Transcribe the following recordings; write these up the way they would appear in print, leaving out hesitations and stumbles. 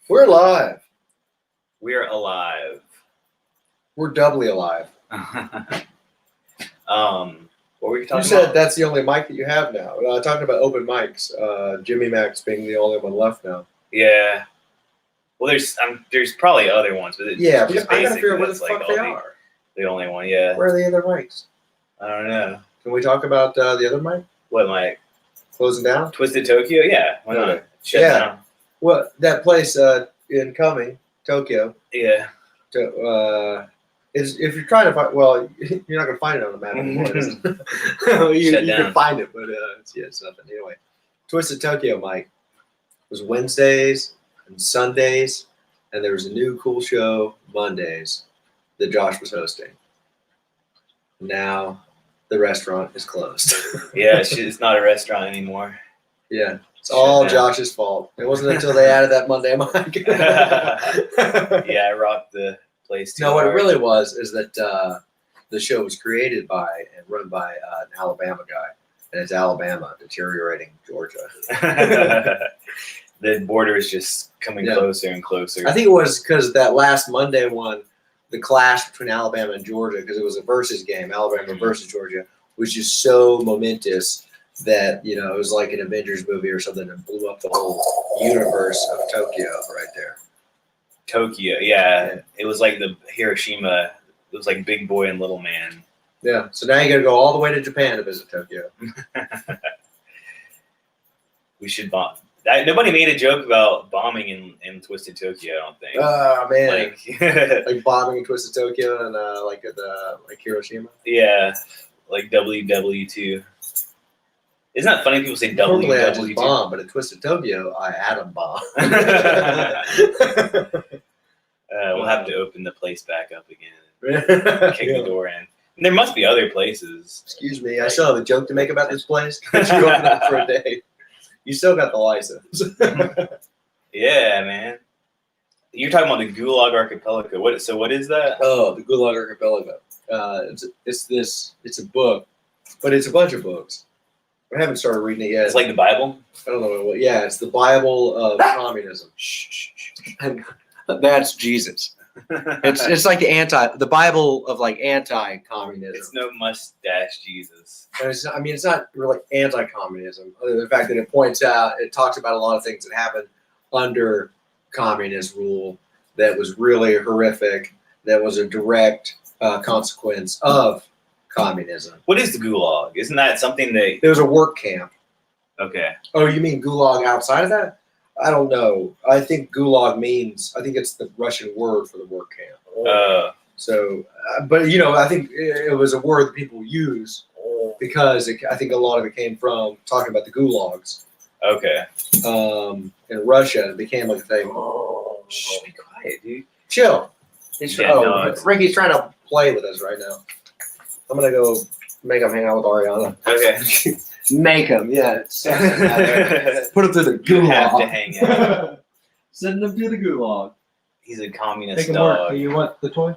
We're alive. We're alive. We're doubly alive. What were you talking You said about? that's the only mic that you have now. Talking about open mics, Jimmy Max being the only one left now. Yeah. Well, there's probably other ones, but Yeah, just but I gotta figure out where the that's, fuck they are. The only one, yeah. Where are the other mics? I don't know. Can we talk about the other mic? What, like Closing down? Twisted Tokyo? Yeah, why not? Okay. Shut Yeah. down. Well, that place in Cumming, Tokyo. Yeah. Is if you're trying to find, well, you're not gonna find it on the map anymore. you can find it, but it's nothing anyway. Twisted Tokyo, Mike, was Wednesdays and Sundays, and there was a new cool show Mondays that Josh was hosting. Now the restaurant is closed. Yeah, it's not a restaurant anymore. Yeah, it's all Josh's fault. It wasn't until they added that Monday mic. Yeah, I rocked the place too. No, what it really was is that the show was created by and run by an Alabama guy, and it's Alabama deteriorating Georgia. The border is just coming closer and closer. I think it was because that last Monday one, the clash between Alabama and Georgia, because it was a versus game, Alabama versus Georgia, was just so momentous that, you know, it was like an Avengers movie or something that blew up the whole universe of Tokyo right there. Tokyo, yeah. It was like the Hiroshima. It was like Big Boy and Little Man. Yeah, so now you got to go all the way to Japan to visit Tokyo. We should bomb. Nobody made a joke about bombing in Twisted Tokyo, I don't think. Oh, man. Like, like bombing in Twisted Tokyo and like Hiroshima? Yeah, like WW2. Isn't that funny? People say Normally I WW2. just bomb, but at Twisted Tokyo, I atom bomb. We'll have to open the place back up again and kick the door in. And there must be other places. Excuse me, I still have a joke to make about this place. You open it for a day. You still got the license. Yeah, man. You're talking about the Gulag Archipelago. What is that? Oh, the Gulag Archipelago. It's a book, but it's a bunch of books. I haven't started reading it yet. It's like the Bible? I don't know what. Yeah, it's the Bible of communism. And that's Jesus. It's like the Bible of like anti-communism. It's no mustache Jesus. And it's not really anti-communism, other than the fact that it talks about a lot of things that happened under communist rule that was really horrific, that was a direct consequence of communism. What is the Gulag? Isn't that something that... There was a work camp. Okay. Oh, you mean Gulag outside of that? I don't know. I think Gulag I think it's the Russian word for the work camp. So, but you know, I think it was a word that people use because I think a lot of it came from talking about the gulags. Okay. In Russia, it became like a thing. Shh, be quiet, dude. Chill. No, Ricky's trying to play with us right now. I'm going to go make him hang out with Ariana. Okay. Make him, yeah. Put him through the gulag. You have to hang out. Send him to the gulag. He's a communist Make him dog. work. Do you want the toy?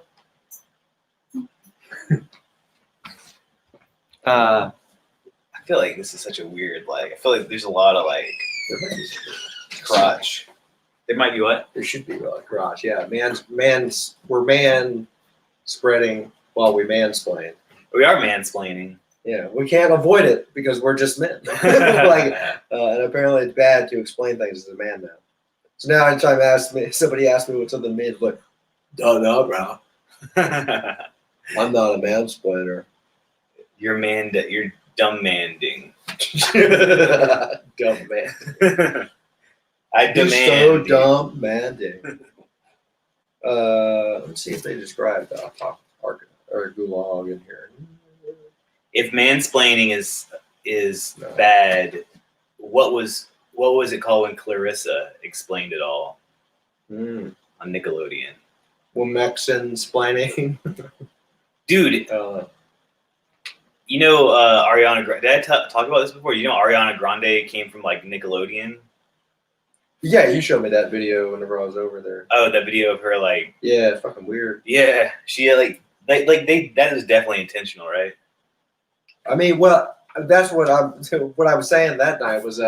I feel like this is such a weird, I feel like there's a lot of, crotch. There might be what? There should be crotch, yeah. We're man spreading while we mansplain. We are mansplaining. Yeah, we can't avoid it because we're just men. And apparently it's bad to explain things as a man now. So now anytime somebody asks me what something means, like, don't know, bro. I'm not a mansplainer. You're dumb manding. Dumb man. I demand. You're so dumb manding. Let's see if they describe the gulag in here. If mansplaining is bad, what was it called when Clarissa explained it all on Nickelodeon? Womaxin-splaining. Dude, you know Ariana Grande. Did I talk about this before? You know Ariana Grande came from Nickelodeon. Yeah, you showed me that video whenever I was over there. Oh, that video of her Yeah, it's fucking weird. Yeah, she that was definitely intentional, right? I mean, well, that's what I was saying that night was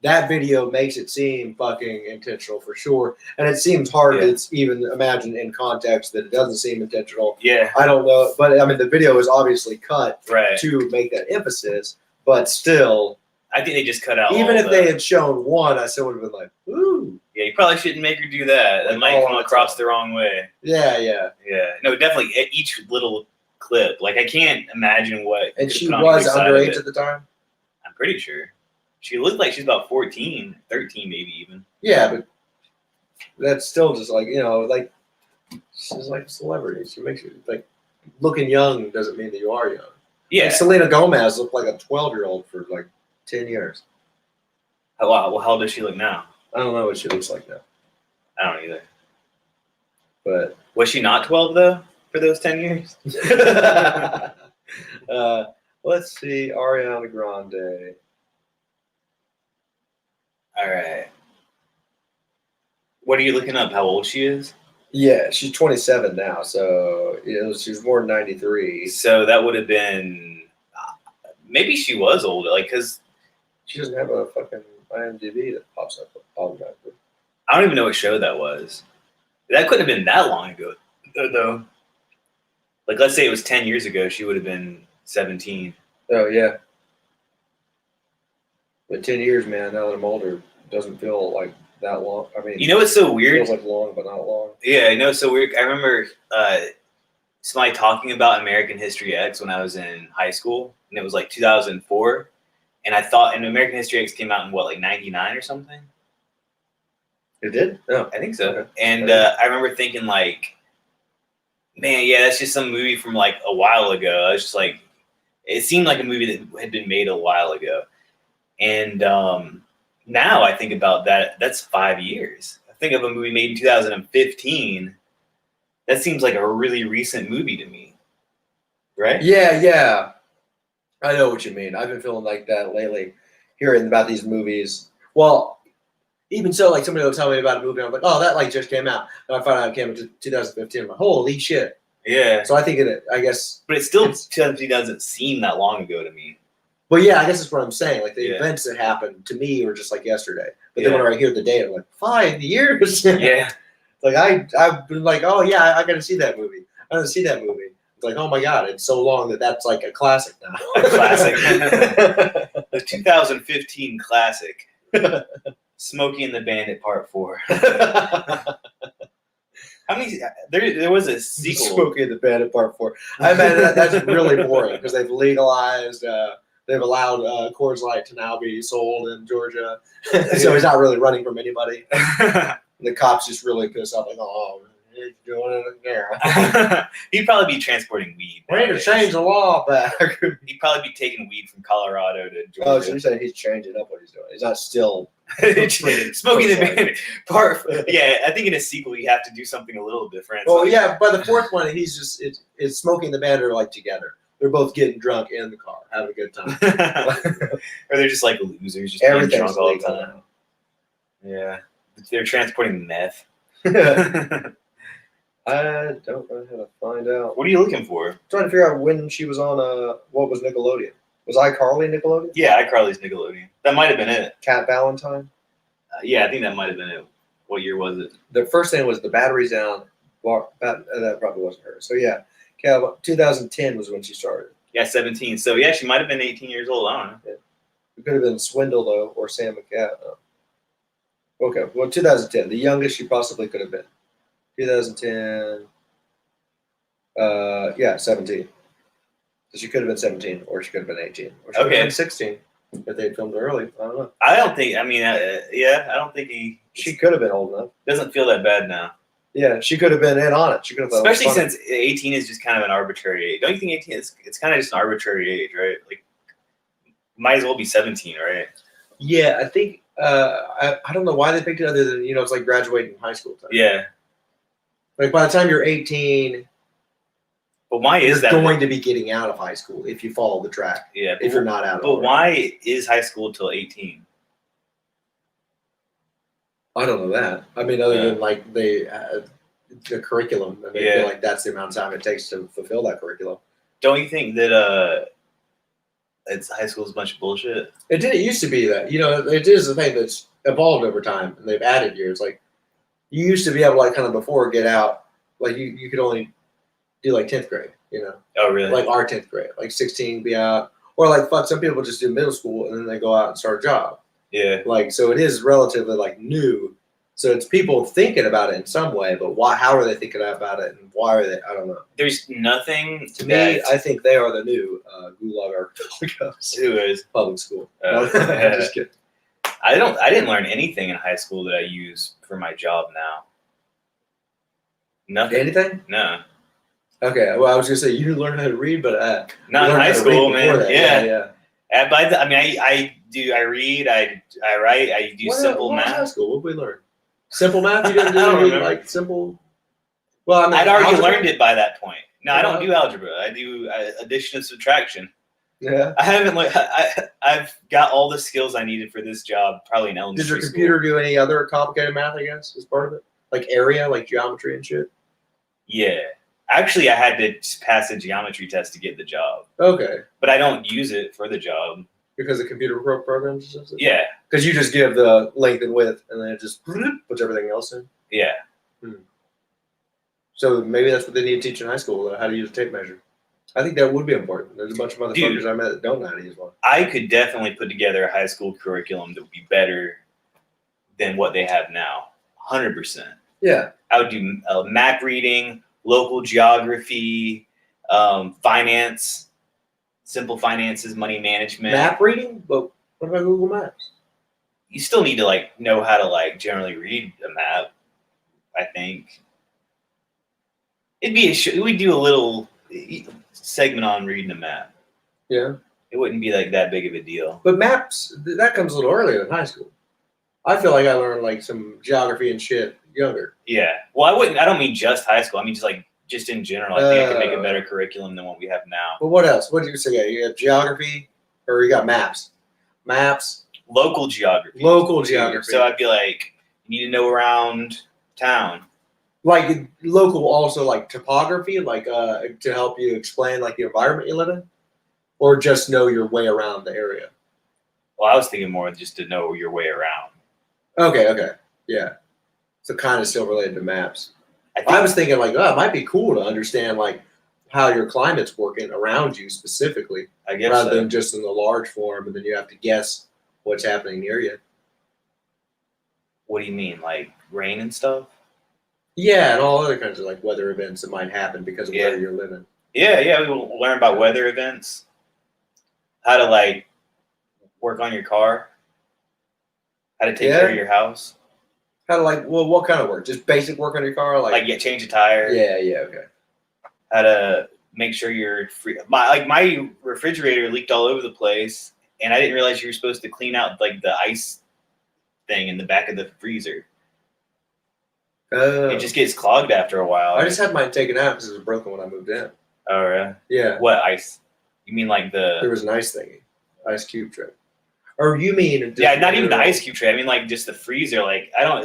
that video makes it seem fucking intentional for sure. And it seems hard to even imagine in context that it doesn't seem intentional. Yeah. I don't know. But I mean, the video is obviously cut Right. to make that emphasis. But still, I think they just cut out. Even if they had shown one, I still would have been like, ooh. Yeah, you probably shouldn't make her do that. That might come across the wrong way. Yeah, yeah. Yeah. No, definitely each little clip. Like, I can't imagine what. And she was underage at the time? I'm pretty sure. She looked like she's about 14, 13 maybe even. Yeah, but that's still just like, like, she's like a celebrity. She makes you, like, looking young doesn't mean that you are young. Yeah. Like Selena Gomez looked like a 12-year-old for, like, 10 years. Well, how old does she look now? I don't know what she looks like now. I don't either. But was she not 12 though for those 10 years? Let's see, Ariana Grande. All right. What are you looking up? How old she is? Yeah, she's 27 now, so she was born in 93. So that would have been maybe she was older, like because she doesn't have a fucking IMDb that pops up automatically. I don't even know what show that was. That couldn't have been that long ago, though. Like, let's say it was 10 years ago, she would have been 17. Oh, yeah. But 10 years, man, now that I'm older, doesn't feel like that long. I mean, what's so weird? It feels like long, but not long. Yeah, it's so weird. I remember somebody talking about American History X when I was in high school, and it was like 2004. And I thought, and American History X came out in what, like 99 or something? It did? No. I think so. Okay. And I remember thinking, like, man, yeah, that's just some movie from like a while ago. I was just like, it seemed like a movie that had been made a while ago. And now I think about that, that's 5 years. I think of a movie made in 2015. That seems like a really recent movie to me. Right? Yeah, yeah. I know what you mean. I've been feeling like that lately, hearing about these movies. Well, even so, like somebody will tell me about a movie, and I'm like, oh, that like just came out. And I find out it came out in 2015. I'm like, holy shit. Yeah. So I think I guess. But it still 2015 doesn't seem that long ago to me. Well, yeah, I guess that's what I'm saying. Like the events that happened to me were just like yesterday. But then when I hear the date, I'm like, 5 years. Yeah. Like I've been like, oh yeah, I got to see that movie. I got to see that movie. It's like, oh my god, it's so long that's like a classic now. A classic. The 2015 classic. Smokey and the Bandit Part 4. How many? There was a sequel. Smokey and the Bandit Part 4. I imagine that's really boring because they've legalized. They've allowed Coors Light to now be sold in Georgia, so he's not really running from anybody. The cops just really pissed off, like, oh, he's doing it there. He'd probably be transporting weed. We need to change the law back. He'd probably be taking weed from Colorado to Georgia. Oh, so you're saying he's changing up what he's doing? He's not still Smoking the Bandit Part. Yeah, I think in a sequel you have to do something a little different. Well, yeah, by the fourth one, he's just it's Smoking the Bandit are like together. They're both getting drunk in the car, having a good time. Or they're just like losers, just being drunk all the time. Yeah. They're transporting meth. I don't know how to find out. What are you looking for? I'm trying to figure out when she was on what was Nickelodeon. Was iCarly Nickelodeon? Yeah, iCarly's Nickelodeon. That might have been it. Cat Valentine? Yeah, I think that might have been it. What year was it? The first thing was The Battery's Down. That probably wasn't her. So yeah, 2010 was when she started. Yeah, 17. So yeah, she might have been 18 years old. I don't know. Yeah. It could have been Swindle though, or Sam McCat. Okay, well, 2010, the youngest she possibly could have been. 2010, 17. So she could have been 17, or she could have been 18, or she could have been 16 if they had filmed early. I don't know. I don't think. I mean, I don't think she could have been old enough. Doesn't feel that bad now. Yeah, she could have been in on it. She could have. Especially since 18 is just kind of an arbitrary age. Don't you think 18 is? It's kind of just an arbitrary age, right? Like, might as well be 17, right? Yeah, I think. I don't know why they picked it other than it's like graduating high school time. Yeah. Like by the time you're 18. But why is that? You're going to be getting out of high school if you follow the track. Yeah. If you're not out. But why is high school till 18? I don't know that. I mean, other than like the curriculum, and they feel like that's the amount of time it takes to fulfill that curriculum. Don't you think that it's high school's a bunch of bullshit. It used to be that. It is the thing that's evolved over time, and they've added years. Like you used to be able to like kind of before get out, like you could only do like 10th grade. Oh really? Like our 10th grade, like 16 be out, or like fuck, some people just do middle school and then they go out and start a job. Yeah. Like so, it is relatively like new. So it's people thinking about it in some way, but why? How are they thinking about it, and why are they? I don't know. There's nothing to me. I think they are the new Gulag Archipelagos. Who is public school? Just kidding. I didn't learn anything in high school that I use for my job now. Nothing. Anything? No. Okay. Well, I was gonna say you learned how to read, but not in high school, man. Yeah. I mean, I do. I read. I write. I do simple math. High school. What did we learn? Simple math. You didn't do like simple. Well, I mean, I'd already algebra? learned it by that point. No, I don't do algebra. I do addition and subtraction. Yeah. I haven't I've got all the skills I needed for this job. Probably in elementary school. Did your computer do any other complicated math? I guess as part of it, like area, like geometry and shit. Yeah. Actually, I had to pass a geometry test to get the job. Okay. But I don't use it for the job. Because of computer programs? Yeah. Because you just give the length and width, and then it just puts everything else in? Yeah. So maybe that's what they need to teach in high school, how to use a tape measure. I think that would be important. There's a bunch of motherfuckers I met that don't know how to use one. I could definitely put together a high school curriculum that would be better than what they have now. 100%. Yeah. I would do map reading, local geography, finance, simple finances, money management. Map reading? But what about Google Maps? You still need to know how to generally read a map. I think it'd be we'd do a little segment on reading a map. Yeah. It wouldn't be that big of a deal. But maps, that comes a little earlier than high school. I feel like I learned some geography and shit younger. Yeah. Well, I don't mean just high school. I mean just in general. I think I could make a better curriculum than what we have now. But what else? What did you say? Yeah, you have geography, or you got maps? Maps. Local geography. Local geography. So I'd be like, you need to know around town. Like local, also like topography, to help you explain the environment you live in, or just know your way around the area. Well, I was thinking more just to know your way around. Okay, yeah. So kind of still related to maps. I was thinking it might be cool to understand how your climate's working around you specifically, I guess rather than just in the large form, and then you have to guess what's happening near you. What do you mean, rain and stuff? Yeah, and all other kinds of weather events that might happen because of where you're living. Yeah, we will learn about weather events, how to work on your car, how to take care of your house. How to what kind of work? Just basic work on your car, change a tire. Yeah, okay. How to make sure you're free. My refrigerator leaked all over the place, and I didn't realize you were supposed to clean out the ice thing in the back of the freezer. It just gets clogged after a while. I just had mine taken out because it was broken when I moved in. Oh, really? Yeah. What ice? You mean There was an ice thingy, ice cube tray. Or you mean? Yeah, not even the ice cube tray. I mean just the freezer.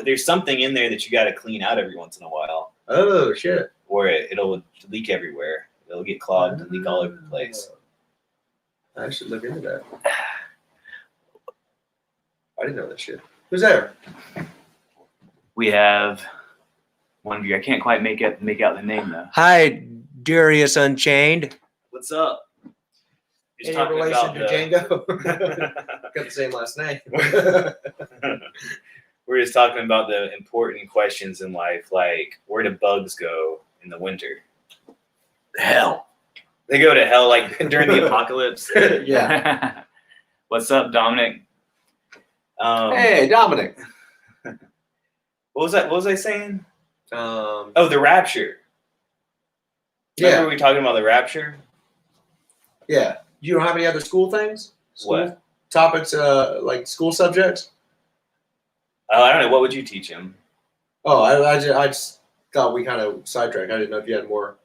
There's something in there that you got to clean out every once in a while. Oh shit! Or it'll leak everywhere. It'll get clogged and leak all over the place. I should look into that. I didn't know that shit. Who's there? We have one viewer. I can't quite make out the name though. Hi, Darius Unchained. What's up? Just any relation to Django? Got the same last name. We're just talking about the important questions in life, like where do bugs go in the winter? Hell. They go to hell during the apocalypse. Yeah. What's up, Dominic? Hey, Dominic. What was I saying? The rapture. Yeah. Were we talking about the rapture? Yeah. You don't have any other school things? What? Topics, school subjects? Oh, I don't know. What would you teach him? Oh, I just thought we kind of sidetracked. I didn't know if you had more.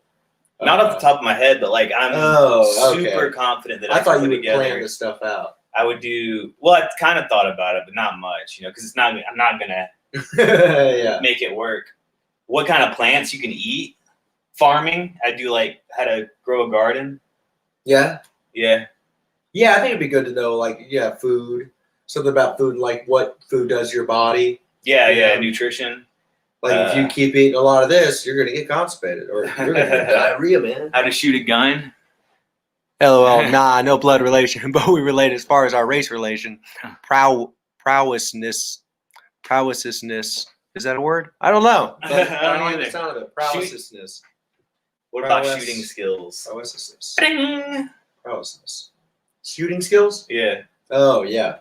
Not off the top of my head, but I'm super confident that I thought you would plan this stuff out. I would do. Well, I kind of thought about it, but not much, because it's not. I'm not gonna make it work. What kind of plants you can eat? Farming. I do how to grow a garden. Yeah. Yeah. Yeah, I think it'd be good to know, like, food, something about food, like what food does to your body. Yeah, nutrition. Like, if you keep eating a lot of this, you're gonna get constipated, or you're gonna get diarrhea, man. How to shoot a gun? LOL. Nah, no blood relation, but we relate as far as our race relation. Prowessness. Is that a word? I don't know. But I don't like the sound of it. Prowessness. What about shooting skills? Prowessness. Shooting skills? Yeah. Oh, yeah.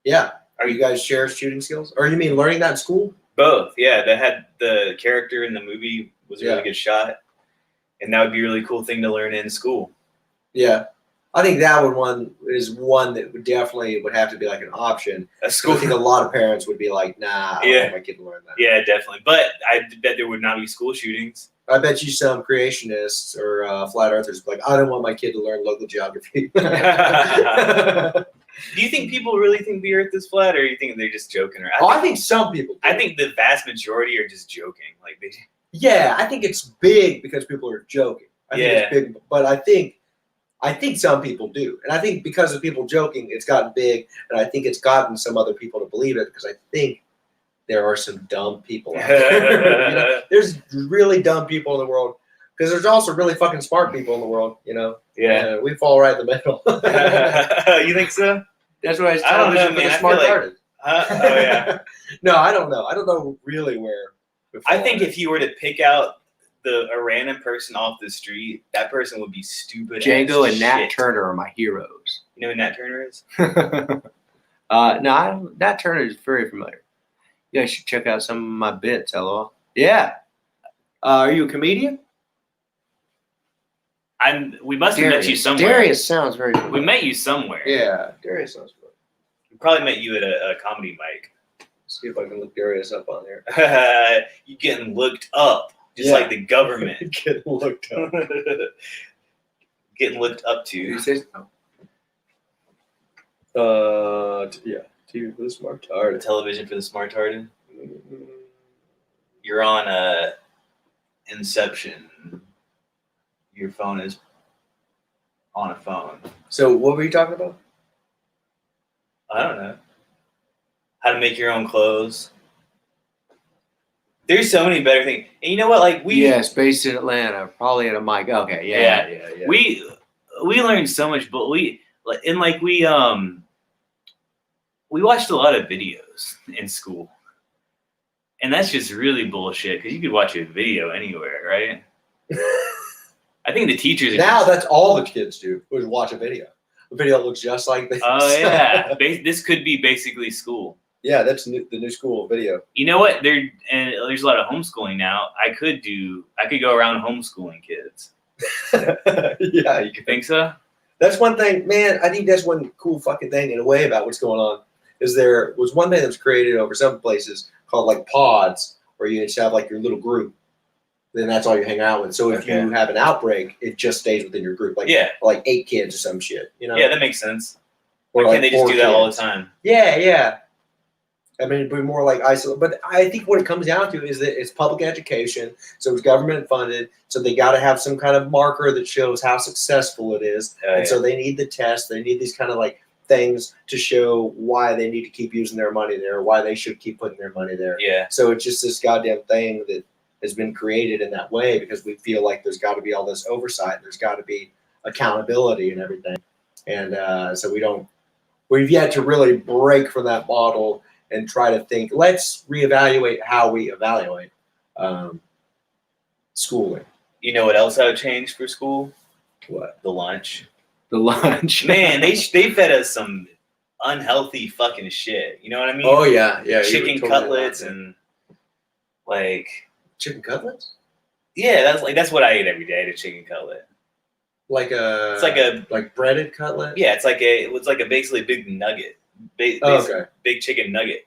Yeah. Are you guys share shooting skills? Or you mean learning that in school? Both. Yeah. They had the character in the movie was a really good shot. And that would be a really cool thing to learn in school. Yeah. I think that is one that would definitely have to be like an option. A school. I think a lot of parents would be like, nah, I don't want my kid to learn that. Yeah, definitely. But I bet there would not be school shootings. I bet you some creationists or flat earthers would be like, I don't want my kid to learn local geography. Do you think people really think the earth is flat, or do you think they're just joking around? I think some people do. I think the vast majority are just joking. Yeah, I think it's big because people are joking. I think it's big, but I think some people do. And I think because of people joking, it's gotten big, and I think it's gotten some other people to believe it because I think there are some dumb people out there. There's really dumb people in the world because there's also really fucking smart people in the world, Yeah. We fall right in the middle. You think so? That's why it's television for the Smartarded. Oh, yeah. No, I don't know. I don't know really where. I think if you were to pick out a random person off the street, that person would be stupid. Django and Nat Turner are my heroes. You know who Nat Turner is? No, Nat Turner is very familiar. You guys should check out some of my bits, LOL. Yeah. Are you a comedian? We must have met you somewhere. Darius sounds very familiar. We met you somewhere. Yeah, Darius sounds familiar. We probably met you at a comedy mic. See if I can look Darius up on there. You getting looked up, just like the government. Getting looked up. Getting looked up to. You say yeah. TV for the Smartarded. Television for the Smartarded. You're on Inception. Your phone is on a phone. So what were you talking about? I don't know. How to make your own clothes. There's so many better things. And you know what? Yes, based in Atlanta, probably at a mic. Okay, yeah. We learned so much, but we watched a lot of videos in school, and that's just really bullshit because you could watch a video anywhere, right? I think the teachers that's all the kids do is watch a video. The video looks just like this. Oh yeah, this could be basically school. Yeah, that's the new school video. You know what? There's a lot of homeschooling now. I could go around homeschooling kids. Yeah, you could. Think so? That's one thing, man. I think that's one cool fucking thing in a way about what's going on. Is there was one thing that was created over some places called like pods, where you just have like your little group. Then that's all you hang out with. So if you have an outbreak, it just stays within your group. Like 8 kids or some shit. Yeah, that makes sense. Or can't they just do that all the time? Yeah. I mean, it'd be more like isolate. But I think what it comes down to is that it's public education, so it's government funded. So they got to have some kind of marker that shows how successful it is. So they need the test. They need these kind of like things to show why they need to keep using their money there, why they should keep putting their money there. Yeah. So it's just this goddamn thing that has been created in that way because we feel like there's got to be all this oversight. There's got to be accountability and everything. And so we've yet to really break from that model and try to think, let's reevaluate how we evaluate schooling. You know what else I would change for school? What? The lunch. The lunch. Man, they fed us some unhealthy fucking shit. You know what I mean? Oh, yeah. Chicken cutlets and like... Chicken cutlets? Yeah, that's what I ate every day, a chicken cutlet. It's like breaded cutlet? Yeah, it's like basically a big nugget. Big chicken nugget.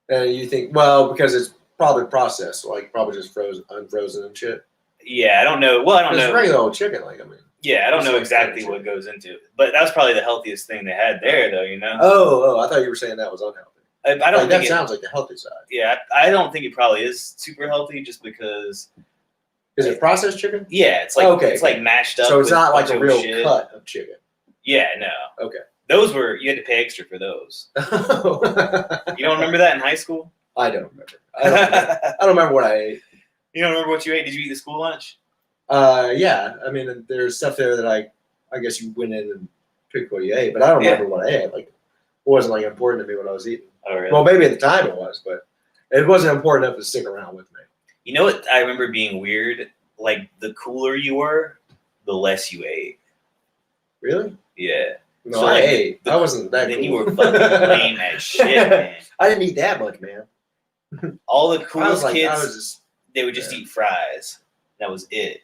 And you think, well, because it's probably processed, like probably just unfrozen and shit. Yeah, I don't know. Well, I don't know. It's regular old chicken, Yeah, I don't know exactly what goes into it, but that was probably the healthiest thing they had there, though. You know. Oh, I thought you were saying that was unhealthy. I don't think that sounds like the healthy side. Yeah, I don't think it probably is super healthy, just because. Is it processed chicken? Yeah, it's like it's like mashed up. So it's not like a real cut of chicken. Yeah, no. Okay. Those were, you had to pay extra for those. You don't remember that in high school? I don't remember. I don't remember what I ate. You don't remember what you ate? Did you eat the school lunch? Yeah. I mean, there's stuff there that I guess you went in and picked what you ate, but I don't remember what I ate. Like, it wasn't like important to me what I was eating. Oh, really? Well, maybe at the time it was, but it wasn't important enough to stick around with me. You know what I remember being weird? Like, the cooler you were, the less you ate. Really? Yeah. No, So, I like, ate. I wasn't that then cool. you were fucking lame as shit, man. I didn't eat that much, man. All the coolest kids, I was just, they would just eat fries. That was it.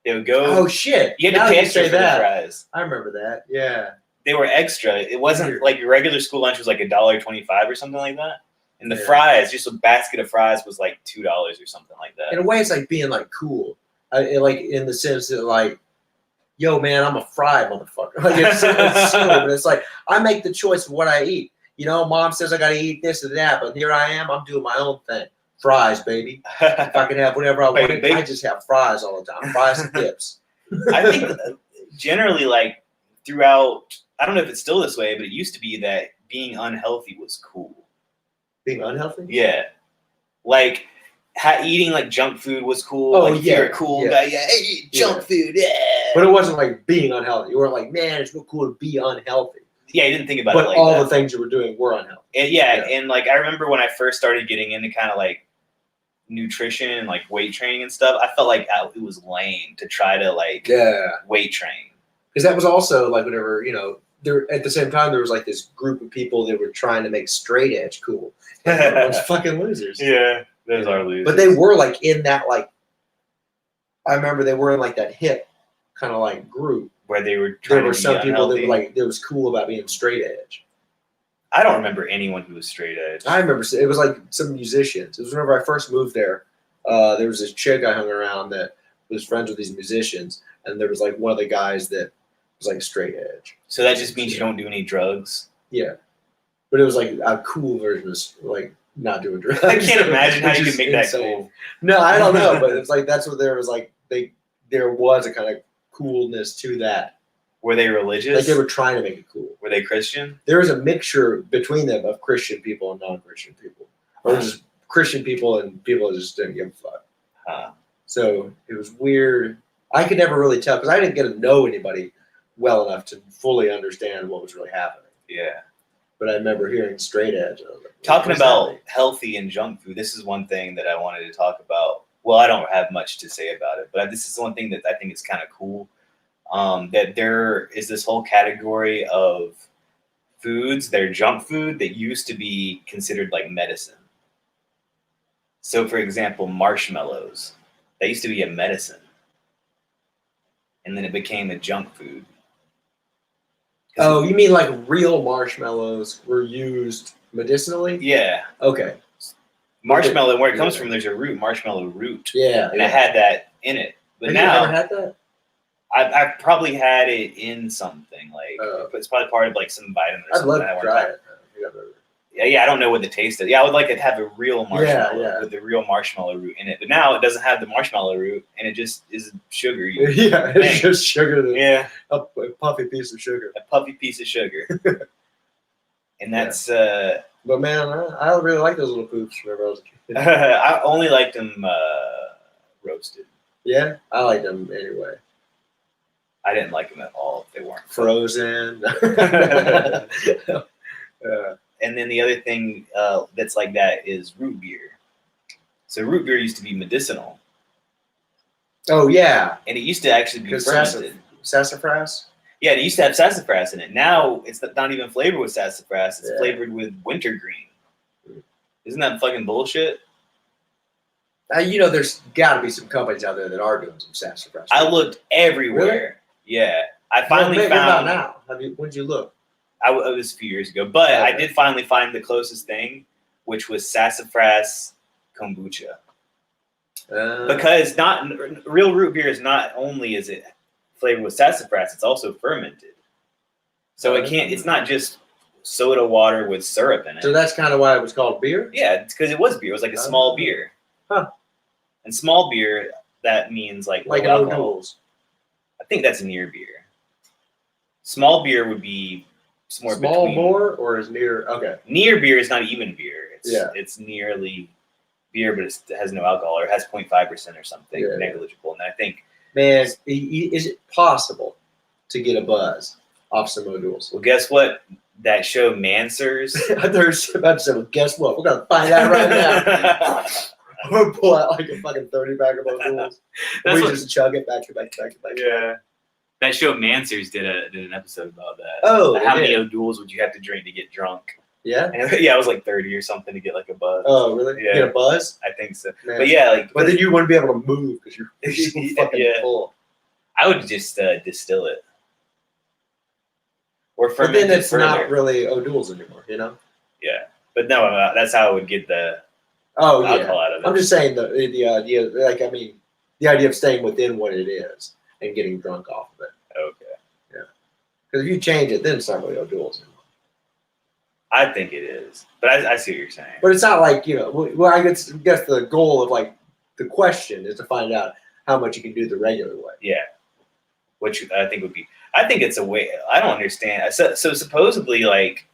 They would go. Oh shit! You had to pay extra for the fries. I remember that. Yeah. They were extra. It wasn't like your regular school lunch was like $1.25 or something like that. And the fries, just a basket of fries, was like $2 or something like that. In a way, it's like being like cool, like in the sense that like, yo, man, I'm a fry motherfucker. Like it's silly, but it's like I make the choice of what I eat. You know, mom says I got to eat this and that, but here I am. I'm doing my own thing. Fries, baby. If I can have whatever I want, I just have fries all the time. Fries and dips. I think generally, like throughout, I don't know if it's still this way, but it used to be that being unhealthy was cool. Being unhealthy? Yeah. Like eating like junk food was cool. Oh, like, yeah. You're a cool guy. Yeah, hey, eat junk food. Yeah. But it wasn't like being unhealthy. You weren't like, man, it's real cool to be unhealthy. Yeah, you didn't think about it like that. But all that. the things you were doing were unhealthy. And and like I remember when I first started getting into kind of like nutrition and like weight training and stuff, I felt like it was lame to try to like weight train. Because that was also like whenever, you know, there at the same time there was like this group of people that were trying to make straight edge cool. And they were a bunch of fucking losers. Yeah, those are losers. But they were like in that like, I remember they were in like that hip kind of like group where they were trying. There were some people that were like it was cool about being straight edge. I don't remember anyone who was straight edge. I remember it was like some musicians. It was whenever I first moved there. There was this chick I hung around that was friends with these musicians, and there was like one of the guys that was like straight edge. So that just means you don't do any drugs. Yeah, but it was like a cool version of like not doing drugs. I can't imagine how you could make that cool. No, I don't know, but it's like that's what there was like. There was a kind of coolness to that. Were they religious? Like they were trying to make it cool. Were they Christian? There was a mixture between them of Christian people and non-Christian people, or just Christian people and people that just didn't give a fuck. So it was weird. I could never really tell because I didn't get to know anybody well enough to fully understand what was really happening. Yeah. But I remember hearing straight edge. Like, talking about healthy and junk food, this is one thing that I wanted to talk about. Well, I don't have much to say about it, but this is one thing that I think is kind of cool. That there is this whole category of foods that are junk food that used to be considered like medicine. So, for example, marshmallows. That used to be a medicine. And then it became a junk food. Oh, you mean like real marshmallows were used medicinally? Yeah. Okay. Marshmallow, where it comes from, there's a root, marshmallow root. Yeah. And it had that in it. But have now, you ever had that? I've probably had it in something. Like, it's probably part of like some vitamin or something. I'd love to try it. Yeah, I don't know what the taste is. Yeah, I would like to have a real marshmallow with the real marshmallow root in it. But now it doesn't have the marshmallow root, and it just is sugar. Yeah, it's just sugar. Yeah. A puffy piece of sugar. A puffy piece of sugar. And that's... But man, I really like those little poops whenever I was a kid. I only liked them roasted. Yeah? I like them anyway. I didn't like them at all if they weren't frozen. And then the other thing that's like that is root beer. So root beer used to be medicinal. Oh, yeah. And it used to actually be fermented. Sassafras? Yeah, it used to have sassafras in it. Now it's not even flavored with sassafras. It's flavored with wintergreen. Isn't that fucking bullshit? You know, there's got to be some companies out there that are doing some sassafras. I looked everywhere. Really? Yeah. I finally found... now? When'd you look? It was a few years ago. But I did finally find the closest thing, which was sassafras kombucha. Because real root beer is not only is it flavored with sassafras, it's also fermented. So it's not just soda water with syrup in it. So that's kind of why it was called beer? Yeah, it's because it was beer. It was like a small beer. Huh. And small beer, that means like an O'Doul's. I think that's near beer. Small beer would be more small between. more or is near? Okay. Near beer is not even beer. It's nearly beer, but it has no alcohol, or it has 0.5% or something negligible. And I think, man, is it possible to get a buzz off some O'Doul's? Well, guess what? That show Mansers. There's about to say, well, guess what? We're gonna find out right now. We're gonna pull out like a fucking 30-pack of O'Doul's. We just chug it back to back to back to back. Yeah. That show Mansers did an episode about that. Oh, how many O'Doul's would you have to drink to get drunk? Yeah. And, yeah, it was like 30 or something to get like a buzz. Oh, really? Yeah. Get a buzz? I think so. Man. But yeah, like. But then you wouldn't be able to move because you're so fucking full. I would just distill it. Or but then it's not really O'Doul's anymore, you know? Yeah, but no, that's how I would get the alcohol out of it. I'm just saying the idea, like, I mean, the idea of staying within what it is and getting drunk off of it. Okay. Yeah. Because if you change it, then it's not really O'Doul's anymore. I think it is, but I see what you're saying. But it's not like, you know, well, I guess the goal of like the question is to find out how much you can do the regular way. Yeah. Which I think would be. I think it's a way. I don't understand. So supposedly, like,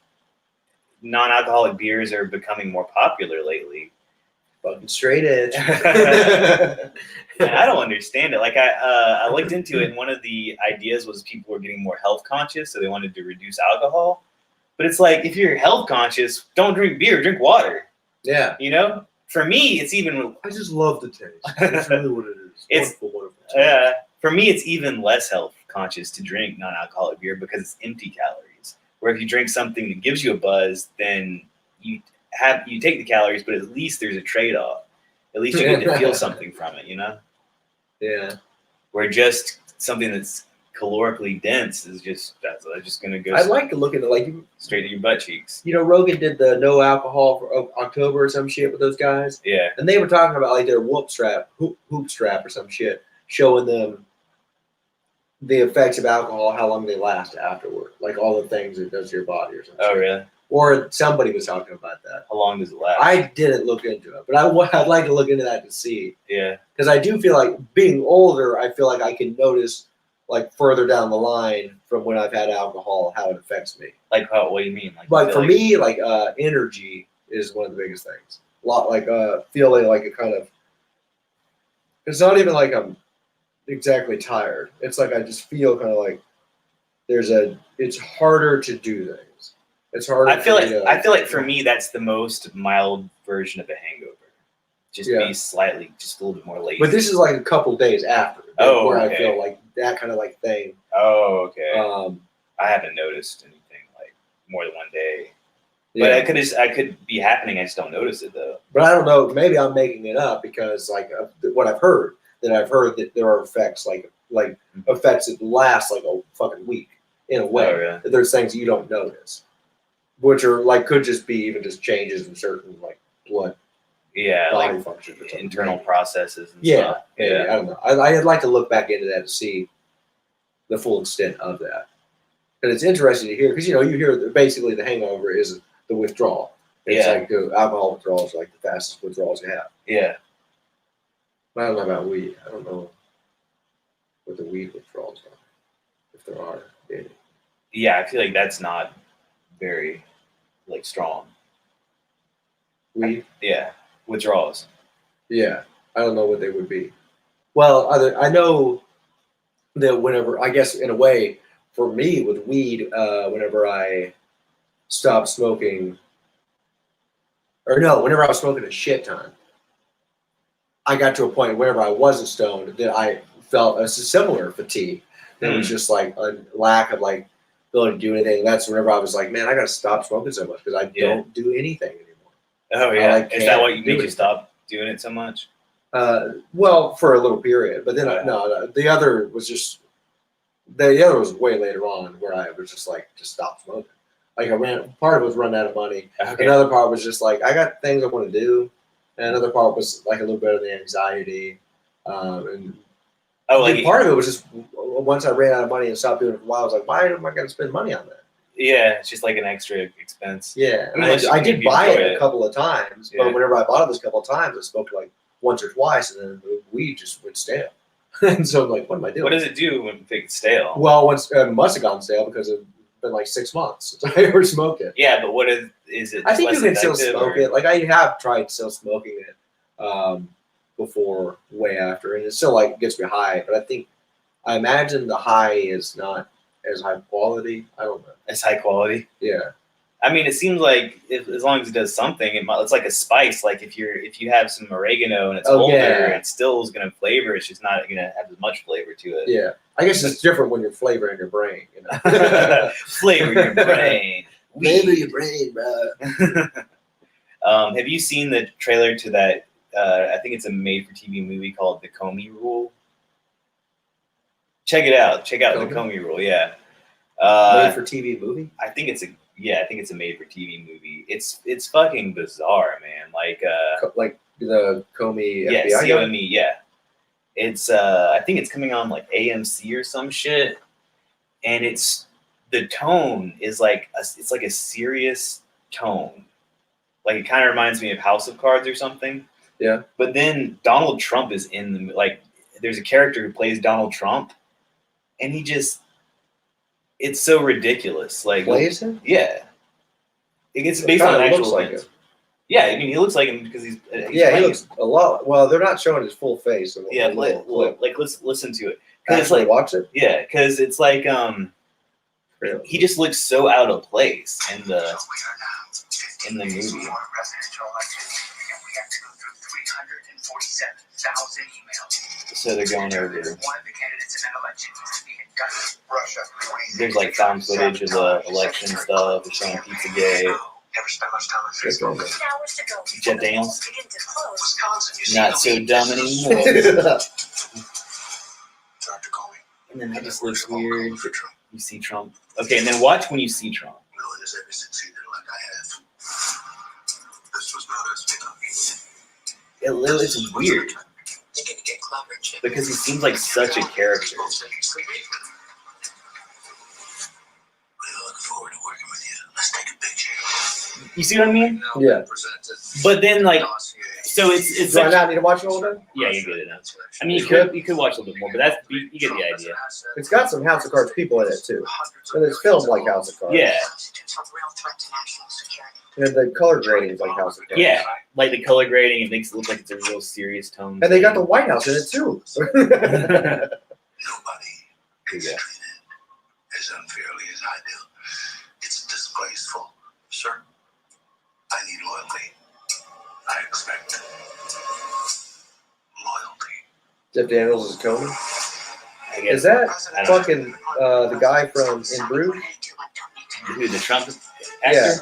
non-alcoholic beers are becoming more popular lately. Fucking straight edge. And I don't understand it. Like, I looked into it, and one of the ideas was people were getting more health conscious, so they wanted to reduce alcohol. But it's like, if you're health conscious, don't drink beer, drink water. Yeah. You know? For me, it's even. I just love the taste. That's really what it is. It's wonderful. For me, it's even less health conscious to drink non-alcoholic beer because it's empty calories. Where if you drink something that gives you a buzz, then you take the calories, but at least there's a trade-off. At least you get to feel something from it, you know? Yeah. Where just something that's calorically dense is just going to go. I'd like to look into like straight to your butt cheeks. You know, Rogan did the no alcohol for October or some shit with those guys. Yeah. And they were talking about like their hoop strap or some shit, showing them the effects of alcohol, how long they last afterward, like all the things it does to your body or something. Oh, really? Or somebody was talking about that. How long does it last? I didn't look into it, but I'd like to look into that to see. Yeah. Because I do feel like being older, I feel like I can notice like further down the line from when I've had alcohol, how it affects me. Like how? What do you mean? Like for me, like energy is one of the biggest things. A lot like feeling like a kind of. It's not even like I'm exactly tired. It's like I just feel kind of like it's harder to do things. It's harder. I feel like for me that's the most mild version of a hangover. Just be slightly, just a little bit more lazy. But this is like a couple days after. Where okay. I feel like that kind of like thing. Oh, okay. I haven't noticed anything like more than one day. But I could be happening. I just don't notice it though. But I don't know. Maybe I'm making it up because like what I've heard that there are effects like effects that last like a fucking week in a way. Oh, really? That there's things you don't notice, which are like could just be even just changes in certain like blood. Yeah, body like functions or internal processes. And stuff. Stuff. Yeah. I don't know. I'd like to look back into that to see the full extent of that. And it's interesting to hear because you hear that basically the hangover is the withdrawal. It's like the alcohol withdrawals are like the fastest withdrawals you have. Yeah. I don't know about weed. I don't know what the weed withdrawals are, if there are any. Yeah, I feel like that's not very like strong. Weed? Yeah, withdrawals. Yeah, I don't know what they would be. Well, I know that whenever, I guess in a way, for me with weed, whenever I stopped smoking, whenever I was smoking a shit ton, I got to a point whenever I wasn't stoned that I felt a similar fatigue. It was just like a lack of like ability to do anything. That's whenever I was like, man, I got to stop smoking so much because I don't do anything anymore. Oh yeah, is that what made you stop doing it so much? Well, for a little period, but then no, the other was just the other was way later on where I was just like just stop smoking. Like part of it was running out of money. Okay. Another part was just like I got things I want to do. And another part was like a little bit of the anxiety, and part of it was just once I ran out of money and stopped doing it for a while, I was like, why am I going to spend money on that? Yeah, it's just like an extra expense. Yeah, and I did buy it a couple of times, but whenever I bought it this couple of times, I smoked like once or twice, and then the weed just went stale. And so I'm like, what am I doing? What does it do when it gets stale? Well, once it must have gone stale because it's been like 6 months since I ever smoked it. Yeah, but what is it? I think you can still effective, smoke it. Like I have tried still smoking it before, way after, and it still like gets me high. But I imagine the high is not as high quality. I don't know. It's high quality. Yeah. I mean, it seems like as long as it does something, it's like a spice. Like if you have some oregano and it's older, it still is going to flavor. It's just not going to have as much flavor to it. Yeah, I guess it's different when you're flavoring your brain. You know? Flavor your brain. Flavor your brain, bro. Have you seen the trailer to that? I think it's a made-for-TV movie called The Comey Rule. Check it out. Check out The Comey Rule. Yeah. Made-for-TV movie? I think it's a made-for-TV movie. It's fucking bizarre, man. Like the Comey yeah, FBI COME, yeah. It's I think it's coming on like AMC or some shit, and the tone is like it's like a serious tone. Like it kind of reminds me of House of Cards or something. Yeah. But then Donald Trump is in the there's a character who plays Donald Trump, and it's so ridiculous. Like plays him? Yeah. It's based on actual events. Like yeah, I mean he looks like him because he's he looks a lot. Well, they're not showing his full face. Yeah, let's listen to it. Actually, watch it. Yeah, because it's like he just looks so out of place in the movie. So they're going over. There's like found footage of the election stuff. They're showing Pizzagate. Jet Daniels. Not so dumb anymore. And then that just looks weird. You see Trump. Okay, and then watch when you see Trump. It's weird. Because he seems like such a character. You see what I mean? Yeah. But then, like, so it's. Do I not need to watch it all day? Yeah, you get it now. I mean, you could watch a little bit more, but you get the idea. It's got some House of Cards people in it too, but it's filmed like House of Cards. Yeah. And the color grading is like House of Cards. Yeah, like the color grading, it makes it look like it's a real serious tone. And they got the White House in it too. Nobody is treated as unfairly as I do. It's disgraceful, sir. I need loyalty. I expect loyalty. Jeff Daniels is Comey. Is that fucking the guy from In Bruges? Who, the Trump actor? Yeah.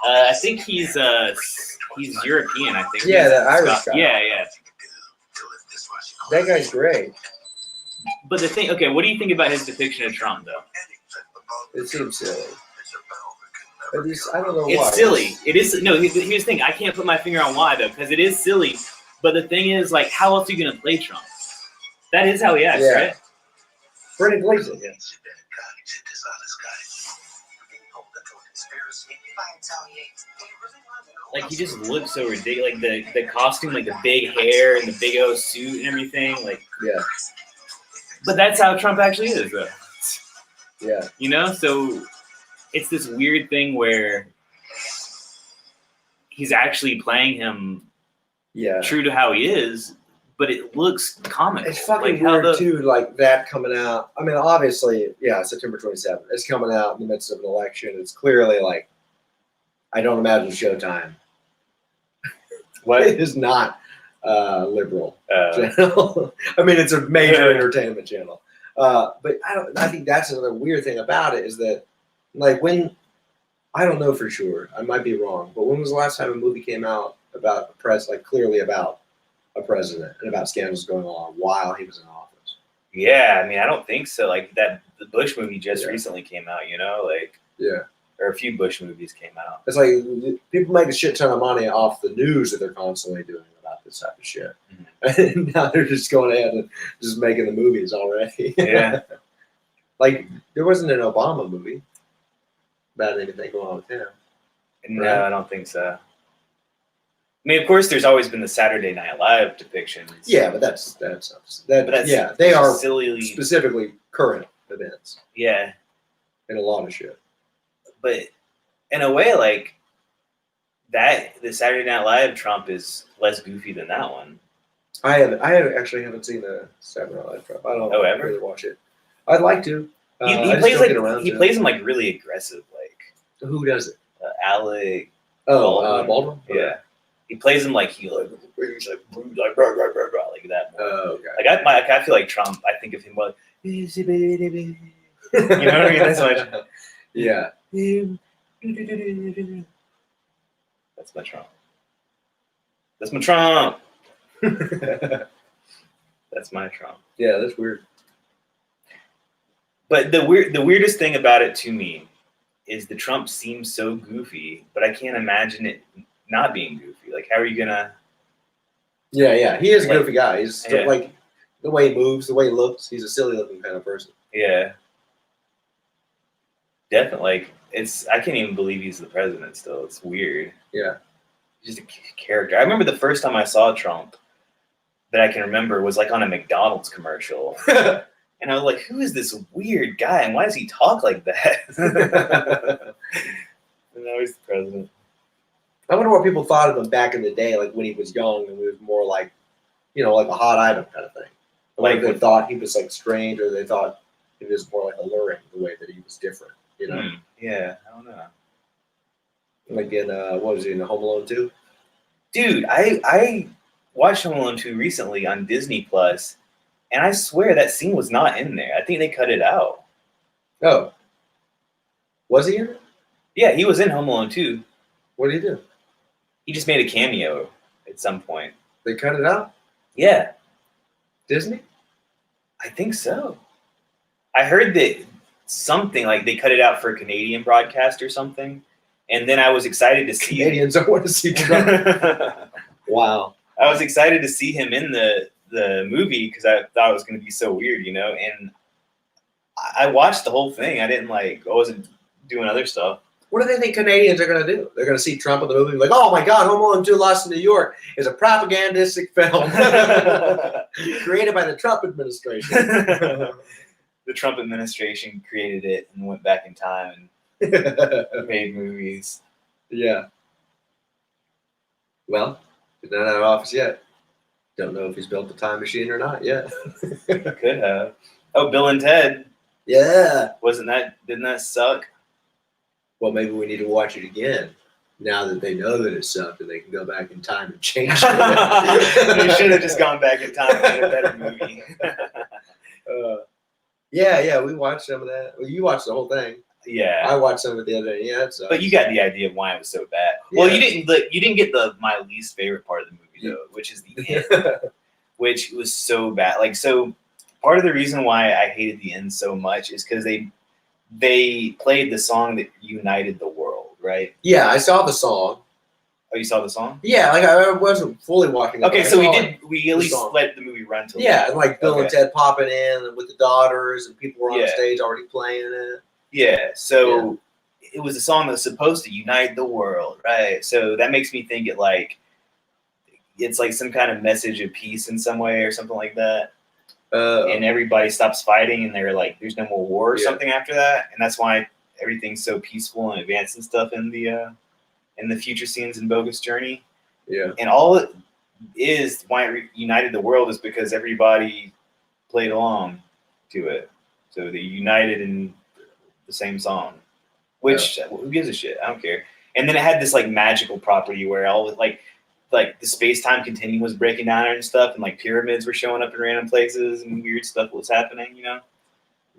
I think he's European. I think. Yeah, that Irish guy. Yeah. That guy's great. But the thing, okay, what do you think about his depiction of Trump, though? It seems silly. At least, I don't know why. It's silly. It is. No, here's the thing. I can't put my finger on why, though, because it is silly. But the thing is, like, how else are you going to play Trump? That is how he acts, right? Brendan Gleeson, yeah. Like, he just looks so ridiculous. Like, the costume, like, the big hair and the big O suit and everything. Like, yeah. But that's how Trump actually is, though. Yeah. You know? So it's this weird thing where he's actually playing him true to how he is, but it looks comical. It's fucking weird, too, like that coming out. I mean, obviously, September 27th. It's coming out in the midst of an election. It's clearly like, I don't imagine Showtime. What? It is not liberal channel. I mean, it's a major entertainment channel. But I think that's another weird thing about it is that, like, I don't know for sure. I might be wrong. But when was the last time a movie came out about clearly about a president and about scandals going on while he was in office? Yeah, I mean, I don't think so. Like the Bush movie just recently came out, you know, like or a few Bush movies came out. It's like people make a shit ton of money off the news that they're constantly doing about this type of shit. Mm-hmm. And now they're just going ahead and just making the movies already. Yeah. Like there wasn't an Obama movie about anything going on with him. No, right? I don't think so. mean, of course, there's always been the Saturday Night Live depictions. Yeah, but that's yeah, they just are silly, specifically current events. Yeah, and a lot of shit. But in a way, like that, the Saturday Night Live Trump is less goofy than that one. I actually haven't seen the Saturday Night Live Trump. I don't ever? really watch it. I'd like to. He plays like plays him like really aggressive. Like who does it? Alec. Baldwin. Yeah, he plays him like he's like blah, blah, blah, blah, like that. Oh, okay. Like I feel like Trump. I think of him like you know what I mean? That's much. Yeah. That's my Trump. That's my Trump. That's my Trump. Yeah, that's weird. But the weirdest thing about it to me is the Trump seems so goofy, but I can't imagine it not being goofy. Like, how are you gonna? Yeah, he is a goofy guy. He's yeah. like the way he moves, the way he looks. He's a silly looking kind of person. Yeah, definitely. Like, I can't even believe he's the president still. It's weird. Yeah, he's just a character. I remember the first time I saw Trump that I can remember was like on a McDonald's commercial. And I was like, who is this weird guy and why does he talk like that? And now he's the president. I wonder what people thought of him back in the day, like when he was young and he was more like, like a hot item kind of thing. Like they thought he was like strange, or they thought he was more like alluring the way that he was different, Yeah, I don't know. Like in, what was he, in Home Alone 2? Dude, I watched Home Alone 2 recently on Disney Plus. And I swear that scene was not in there. I think they cut it out. Oh. Was he in it? Yeah, he was in Home Alone 2. What did he do? He just made a cameo at some point. They cut it out? Yeah. Disney? I think so. I heard that something, like they cut it out for a Canadian broadcast or something. And then I was excited to see Canadians don't want to see Trump. Wow. I was excited to see him in the movie because I thought it was going to be so weird, and I watched the whole thing. I wasn't doing other stuff. What do they think Canadians are going to do? They're going to see Trump in the movie and be like, oh my God, Home Alone 2 Lost in New York is a propagandistic film created by the Trump administration. The Trump administration created it and went back in time and made movies. Yeah. Well, he's not out of office yet. Don't know if he's built the time machine or not yet. Could have. Oh, Bill and Ted. Yeah. Didn't that suck? Well, maybe we need to watch it again now that they know that it sucked and they can go back in time and change it. They should have just gone back in time and made a better movie. Yeah, we watched some of that. Well, you watched the whole thing. Yeah. I watched some of it the other day. Yeah, it sucked. But you got the idea of why it was so bad. Yeah. Well, you didn't get my least favorite part of the movie though, which is the end, which was so bad. Like, so part of the reason why I hated the end so much is because they played the song that united the world, right? Yeah, I saw the song. Oh, you saw the song? Yeah, like I wasn't fully watching it. Okay, so we at least let the movie run till and like Bill and Ted popping in with the daughters and people were on the stage already playing it. Yeah, so it was a song that was supposed to unite the world, right? So that makes me think it's like some kind of message of peace in some way or something like that. And everybody stops fighting and they're like, there's no more war or something after that. And that's why everything's so peaceful and advanced and stuff in the future scenes in Bogus Journey. Yeah. And all it is, why it united the world is because everybody played along to it. So they united in the same song, which who gives a shit? I don't care. And then it had this like magical property where all like the space-time continuum was breaking down and stuff, and like pyramids were showing up in random places and weird stuff was happening,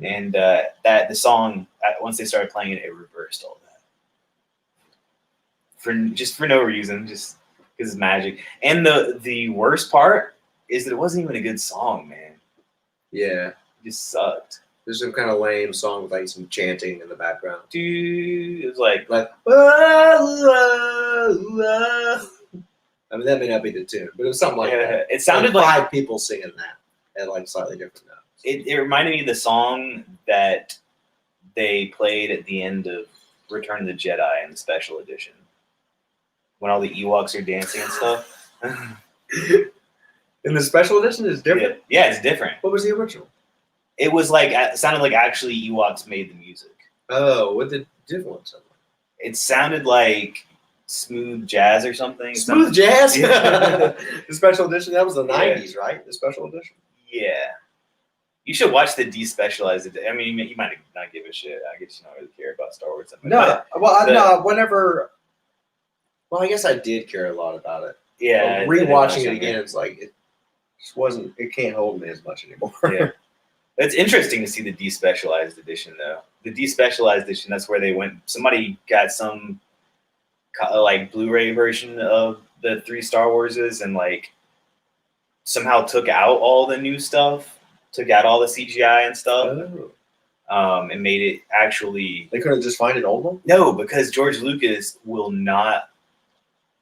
And that the song, once they started playing it, it reversed all that for no reason, just because it's magic. And the worst part is that it wasn't even a good song, man. Yeah, it just sucked. There's some kind of lame song with like some chanting in the background. Dude, it was like I mean, that may not be the tune, but it was something like that. It sounded like like 5 people singing that at like slightly different notes. It reminded me of the song that they played at the end of Return of the Jedi in the special edition. when all the Ewoks are dancing and stuff. In the special edition, is different. Yeah, it's different. What was the original? It was like it sounded like actually Ewoks made the music. Oh, what did different one sound like? It sounded like smooth jazz or something. Smooth jazz. Yeah. The special edition. That was the Yeah. '90s, right? The special edition. Yeah. You should watch the despecialized edition. I mean, you might not give a shit. I guess you don't really care about Star Wars. No, well, no. Whenever. Well, I guess I did care a lot about it. Yeah. Rewatching it again, it's like it just wasn't. It can't hold me as much anymore. Yeah. It's interesting to see the despecialized edition, though. The despecialized edition, that's where they went. Somebody got some like Blu-ray version of the 3 Star Warses and like somehow took out all the new stuff, took out all the CGI and stuff, and made it actually. They couldn't just find an old one. No, because George Lucas will not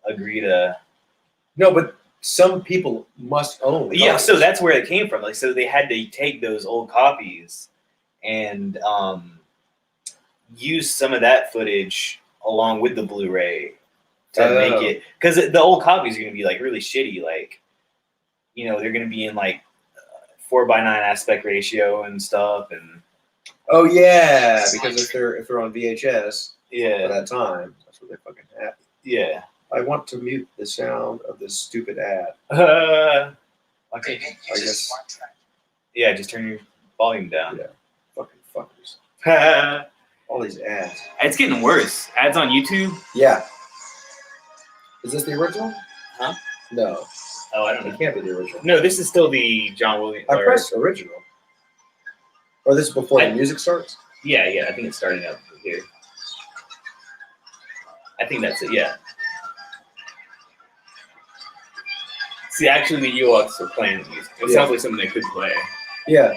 agree to. No, but some people must own. Yeah, copies. so that's where it came from. Like, so they had to take those old copies and use some of that footage along with the Blu-ray to make it, because the old copies are going to be like really shitty. Like, you know, they're going to be in like 4:9 aspect ratio and stuff. And oh yeah, because if they're on VHS at yeah, that time, that's what they fucking have. yeah. I want to mute the sound of this stupid ad. Okay, I guess. yeah. Just turn your volume down. Yeah. Fucking fuckers. All these ads. It's getting worse. Ads on YouTube. Yeah. Is this the original? Huh? No. Oh, I don't know. It can't be the original. No, this is still the John Williams. I pressed original. Or this is before the music starts? Yeah. I think it's starting up here. I think that's it. Yeah. See, actually, the Ewoks are playing the music. It sounds like something they could play. Yeah.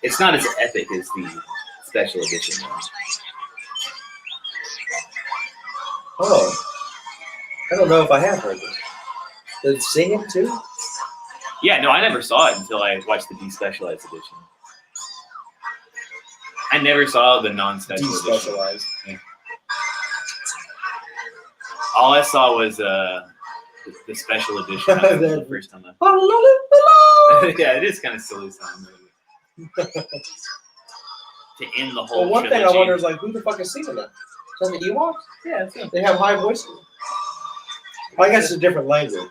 It's not as epic as the special edition, though. Oh. I don't know if I have heard this. Did it sing it too? Yeah, no, I never saw it until I watched the despecialized edition. I never saw the non-special edition. Despecialized. Yeah. All I saw was the special edition the first time. Yeah, it is kind of silly sound. To end the whole. Well, one trilogy. thing I wonder is like, who the fuck is singing that? Is that the Ewoks? Yeah, that's it. They have high voices. I guess it's a different language.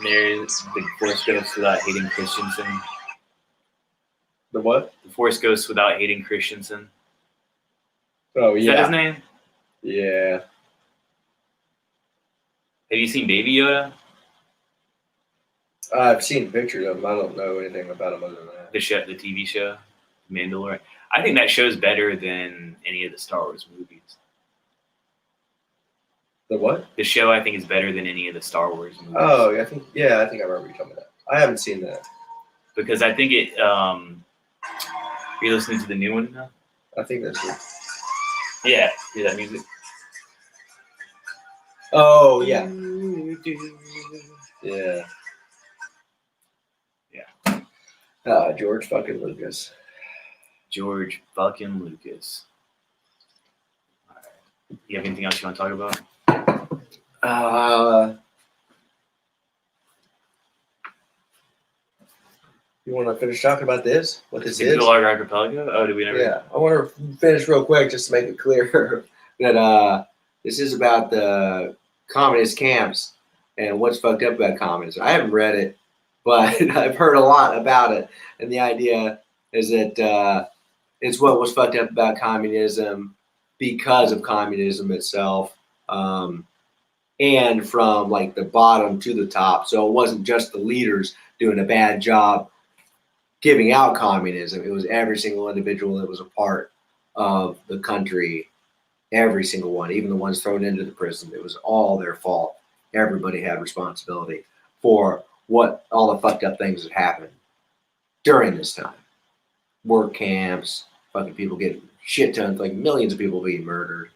There's the Force Ghost without hating Christensen. The what? The Force Ghost without hating Christensen. Oh Is yeah. that his name? Yeah. Have you seen Baby Yoda? I've seen pictures of him. I don't know anything about him other than that. The show, the TV show, Mandalorian. I think that show's better than any of the Star Wars movies. The what? The show, I think, is better than any of the Star Wars movies. Oh, I think I remember you talking about that. I haven't seen that. Because I think it. Are you listening to the new one now? I think that's it. Yeah, hear that music. Oh yeah. Yeah. George fucking Lucas. George fucking Lucas. All right. You have anything else you want to talk about? You want to finish talking about this? What this is? Single Large Archipelago? Oh, did we never? Yeah, I want to finish real quick just to make it clear that this is about the communist camps and what's fucked up about communism. I haven't read it, but I've heard a lot about it, and the idea is that it's what was fucked up about communism because of communism itself, and from like the bottom to the top. So it wasn't just the leaders doing a bad job giving out communism. It was every single individual that was a part of the country, every single one, even the ones thrown into the prison. It was all their fault. Everybody had responsibility for what all the fucked up things that happened during this time. Work camps, fucking people getting shit tons, like millions of people being murdered.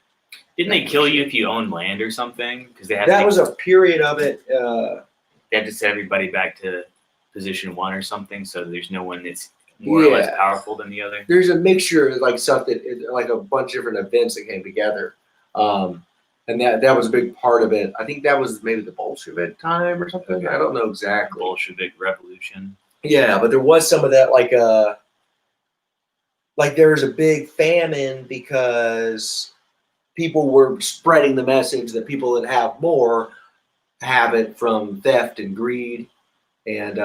Didn't they kill you if you own land or something? Because they have that was a period of it. They have to set everybody back to position 1 or something, so there's no one that's more or less powerful than the other. There's a mixture of like stuff that like a bunch of different events that came together, and that was a big part of it. I think that was maybe the Bolshevik time or something. Okay. I don't know exactly. Bolshevik Revolution. Yeah, but there was some of that, like there was a big famine because people were spreading the message that people that have more have it from theft and greed, and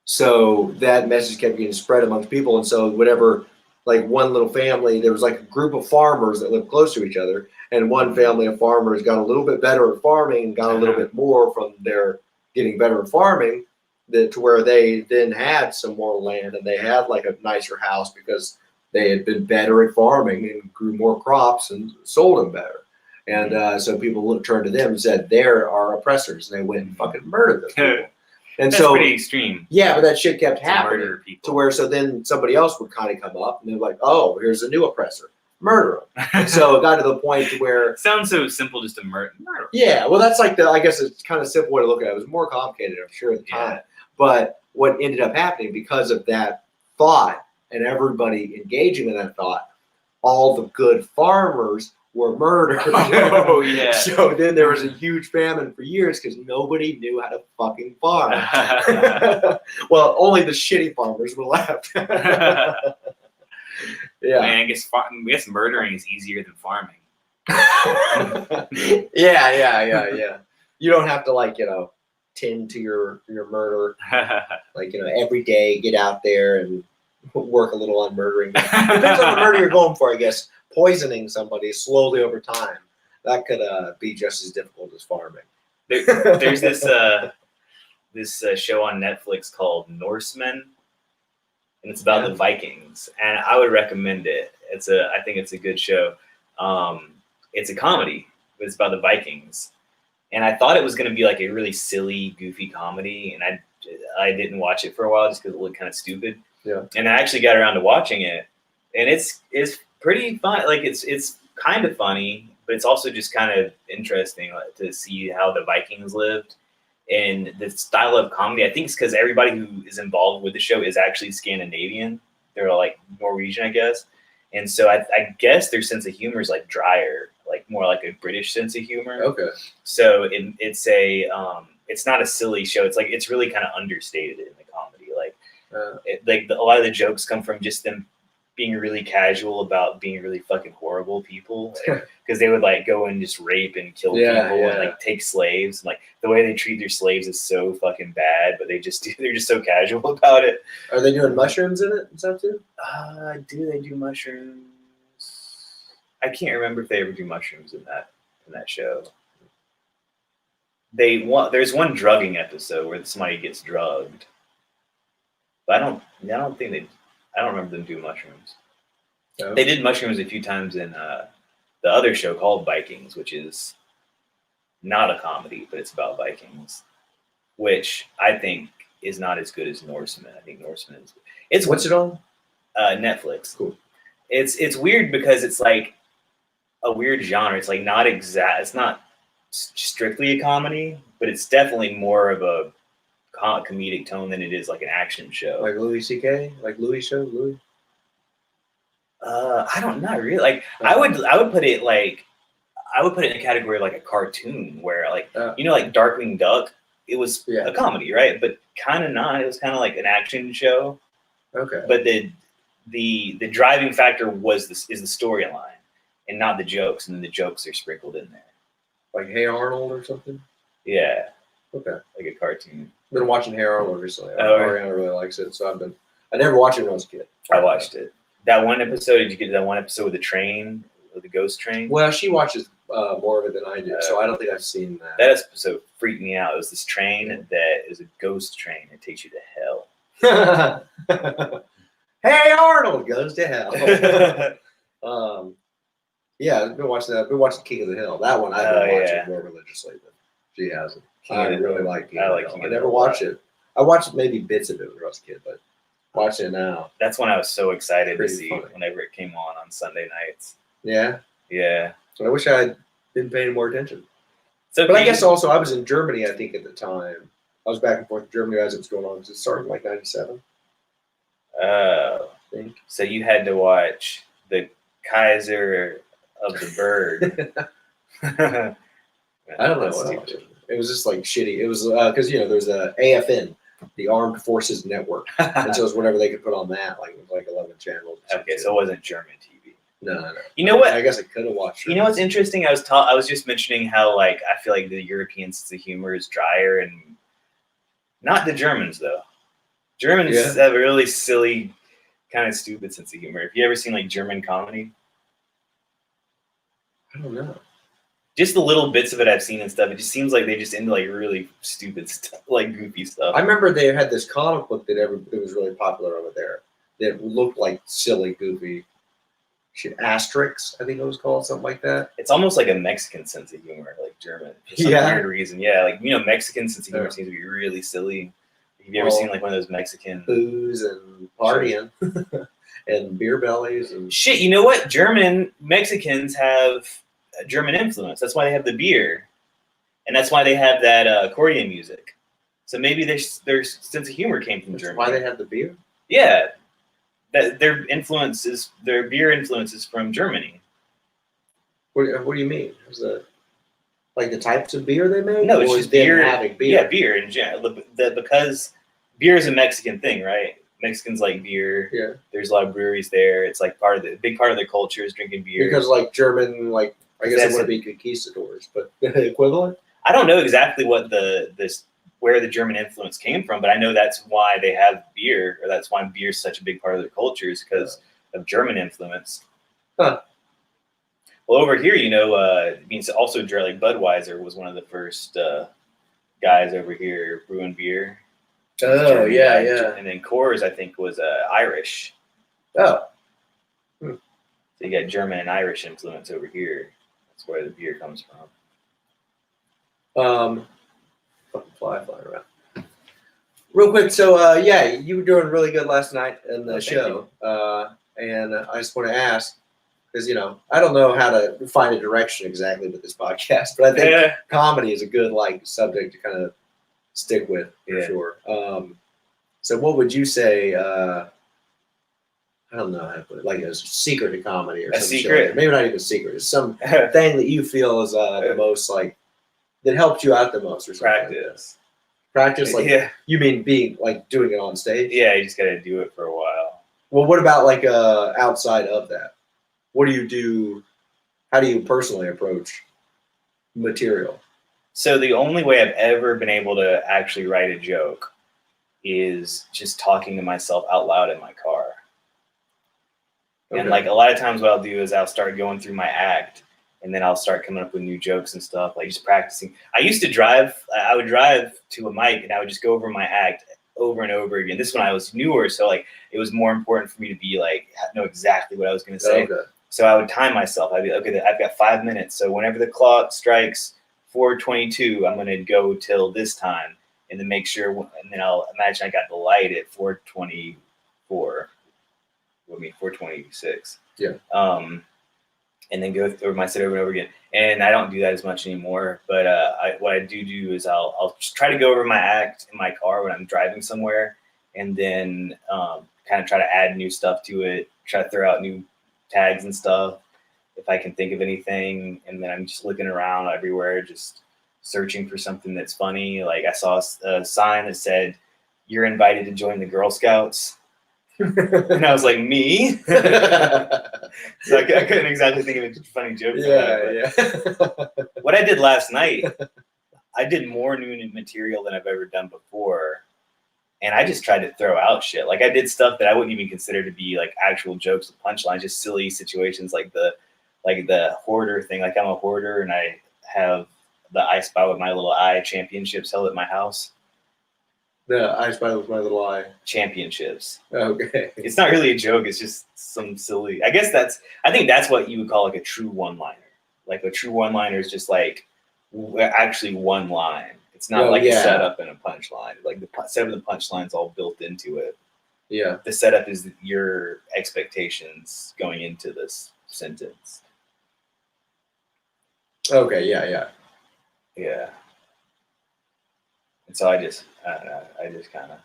so that message kept getting spread amongst people. And so whatever, like one little family, there was like a group of farmers that lived close to each other, and one family of farmers got a little bit better at farming and got a little bit more from their getting better at farming, to where they then had some more land and they had like a nicer house because they had been better at farming and grew more crops and sold them better. And so people turned to them and said, they're our oppressors. And they went and fucking murdered those people. And That's so, pretty extreme. Yeah, but that shit kept To happening murder people. to where, so then somebody else would kind of come up and they're like, oh, here's a new oppressor. Murder them. And so it got to the point to where. Sounds so simple, just to murder. Yeah, well, that's like I guess it's kind of simple way to look at it. It was more complicated, I'm sure, at the time. But what ended up happening because of that thought and everybody engaging in that thought, all the good farmers were murdered. Oh, yeah. So then there was a huge famine for years because nobody knew how to fucking farm. Well, only the shitty farmers were left. Yeah. Man, I guess murdering is easier than farming. Yeah. You don't have to tend to your murder. Every day get out there and work a little on murdering. Depends on the murder you're going for, I guess. Poisoning somebody slowly over time, that could be just as difficult as farming. There's this show on Netflix called Norsemen, and it's about the Vikings, and I would recommend it. I think it's a good show. It's a comedy, but it's about the Vikings, and I thought it was going to be like a really silly, goofy comedy, and I didn't watch it for a while just because it looked kind of stupid. Yeah. And I actually got around to watching it, and it's pretty fun. Like it's kind of funny, but it's also just kind of interesting to see how the Vikings lived and the style of comedy. I think it's because everybody who is involved with the show is actually Scandinavian. They're like Norwegian, I guess. And so I guess their sense of humor is like drier, like more like a British sense of humor. Okay. So it's not a silly show. It's really kind of understated in the comedy. A lot of the jokes come from just them being really casual about being really fucking horrible people, because they would go and just rape and kill people and take slaves. And, the way they treat their slaves is so fucking bad, but they're just so casual about it. Are they doing mushrooms in it and stuff too? Do they do mushrooms? I can't remember if they ever do mushrooms in that show. There's one drugging episode where somebody gets drugged, but I don't remember them doing mushrooms. Oh. They did mushrooms a few times in the other show called Vikings, which is not a comedy, but it's about Vikings, which I think is not as good as Norsemen. I think Norsemen is. What's it on? Netflix. Cool. It's weird because it's like a weird genre. It's not exact. It's not strictly a comedy, but it's definitely more of a comedic tone than it is like an action show. Like Louis C.K.? Like Louis show? Louis? Not really. I would put it in a category of like a cartoon where like Darkwing Duck, it was a comedy, right? But kind of not. It was kind of like an action show. Okay. But the driving factor is the storyline and not the jokes, and then the jokes are sprinkled in there. Like Hey Arnold or something? Yeah. Okay. Like a cartoon. I've been watching Hey Arnold recently. Ariana really likes it, so I never watched it when I was a kid. I watched it. That one episode, did you get that one episode with the train, with the ghost train? Well, she watches more of it than I do, so I don't think I've seen that. That episode freaked me out. It was this train that is a ghost train that takes you to hell. Hey Arnold goes to hell. Yeah, I've been watching that. I've been watching King of the Hill. That one I've been watching more religiously, but she hasn't. I really like King of the Hill. I never watched it. I watched maybe bits of it when I was a kid, but watching it now. That's when I was so excited to see whenever it came on Sunday nights. Yeah. Yeah. So I wish I had been paying more attention. So, But I guess also I was in Germany, I think, at the time. I was back and forth to Germany as it was going on. It started in like 97. I think. So you had to watch the Kaiser of the Bird. I don't know what else. It was just like shitty. It was because there's a AFN, the Armed Forces Network, and so it was whatever they could put on that. Like it was like 11 channels. Okay, so it wasn't German TV. No. You know what? I guess I could have watched. You know what's interesting? I was just mentioning how like I feel like the European sense of humor is drier, and not the Germans though. Germans have a really silly, kind of stupid sense of humor. Have you ever seen like German comedy? I don't know. Just the little bits of it I've seen and stuff, it just seems like they just into like really stupid stuff, like goofy stuff. I remember they had this comic book that was really popular over there that looked like silly, goofy shit. Asterix, I think it was called, something like that. It's almost like a Mexican sense of humor, like German, for some weird reason. Yeah, like Mexican sense of humor seems to be really silly. Have you ever seen like one of those Mexican booze and partying and beer bellies and shit? You know what? Mexicans have German influence. That's why they have the beer, and that's why they have that accordion music. So maybe their sense of humor came from Germany. Why they have the beer? Yeah, that their beer influence is from Germany. What do you mean? Is that like the types of beer they make? No, it's just beer. Having beer. Yeah, beer in general. Because beer is a Mexican thing, right? Mexicans like beer. Yeah. There's a lot of breweries there. It's like big part of their culture is drinking beer. Because like German, like I guess it would be conquistadors, but the equivalent. I don't know exactly what where the German influence came from, but I know that's why they have beer, or that's why beer is such a big part of their culture, is because of German influence. Huh. Well, over here, it means also like Budweiser was one of the first guys over here brewing beer. Oh, yeah. And then Coors, I think, was Irish. Oh. So you got German and Irish influence over here. That's where the beer comes from. Fucking fly flying around. Real quick, so you were doing really good last night in the show. And I just want to ask, because I don't know how to find a direction exactly with this podcast, but I think comedy is a good subject to kind of stick with for sure. So what would you say? I don't know how to put it. Like a secret to comedy, or a some secret? Shit. Maybe not even a secret. It's some thing that you feel is the most that helped you out the most, or something. Practice, you mean being doing it on stage? Yeah, you just got to do it for a while. Well, what about outside of that? What do you do? How do you personally approach material? So the only way I've ever been able to actually write a joke is just talking to myself out loud in my car. Okay. And a lot of times what I'll do is I'll start going through my act, and then I'll start coming up with new jokes and stuff, just practicing. I used to drive. I would drive to a mic, and I would just go over my act over and over again. This when I was newer, so it was more important for me to be know exactly what I was going to say. Okay. So I would time myself. I'd be I've got 5 minutes. So whenever the clock strikes 4:22, I'm going to go till this time, and then make sure. And then I'll imagine I got the light at 4:24. 4:26. Yeah. And then go over my set over and over again. And I don't do that as much anymore. But what I do is I'll just try to go over my act in my car when I'm driving somewhere, and then kind of try to add new stuff to it, try to throw out new tags and stuff if I can think of anything. And then I'm just looking around everywhere, just searching for something that's funny. I saw a sign that said, "You're invited to join the Girl Scouts." And I was like, me? So I couldn't exactly think of a funny joke. What I did last night, I did more new material than I've ever done before. And I just tried to throw out shit. I did stuff that I wouldn't even consider to be actual jokes with punchlines, just silly situations like the hoarder thing. I'm a hoarder, and I have the I Spy with My Little Eye championships held at my house. The I Spy with My Little Eye championships. Okay. It's not really a joke. It's just some silly. I think that's what you would call a true one-liner. A true one-liner is just actually one line. It's not a setup and a punchline. The setup and the punchline's all built into it. Yeah. The setup is your expectations going into this sentence. Okay, yeah. Yeah. And so I don't know. I just kind of.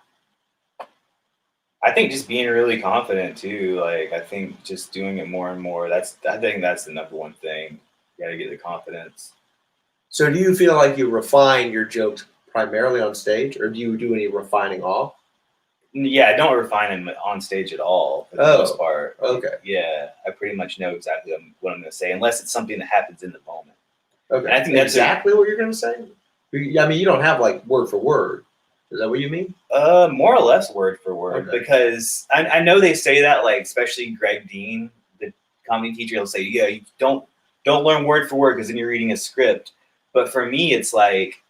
I think just being really confident too. Like I think just doing it more and more. I think that's the number one thing. You got to get the confidence. So do you feel like you refine your jokes primarily on stage, or do you do any refining off? Yeah, I don't refine them on stage at all for the most part. Okay. Yeah, I pretty much know exactly what I'm going to say, unless it's something that happens in the moment. Okay. And I think that's exactly what you're going to say. I mean, you don't have like word for word. Is that what you mean? More or less word for word, because I know they say that, like especially Greg Dean, the comedy teacher, he'll say, yeah, you don't learn word for word because then you're reading a script. But for me, it's like,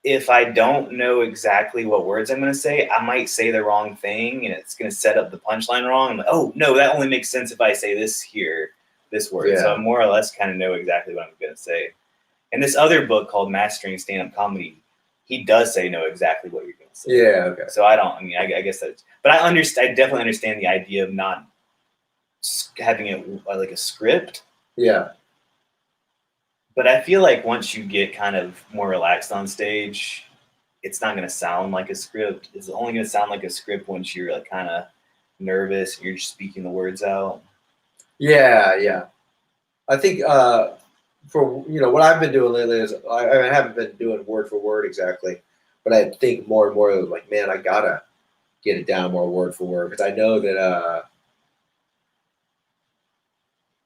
if I don't know exactly what words I'm going to say, I might say the wrong thing and it's going to set up the punchline wrong. I'm like, oh, no, that only makes sense if I say this word. Yeah. So I more or less kind of know exactly what I'm going to say. And this other book called Mastering Stand-Up Comedy, he does know exactly what you're going to say. Yeah, okay. So I guess that's, but I definitely understand the idea of not having it like a script. Yeah. But I feel like once you get kind of more relaxed on stage, it's not going to sound like a script. It's only going to sound like a script once you're like kind of nervous and you're just speaking the words out. Yeah. I think for what I've been doing lately is I haven't been doing word for word exactly, but I think more and more of like, man, I gotta get it down more word for word, because I know that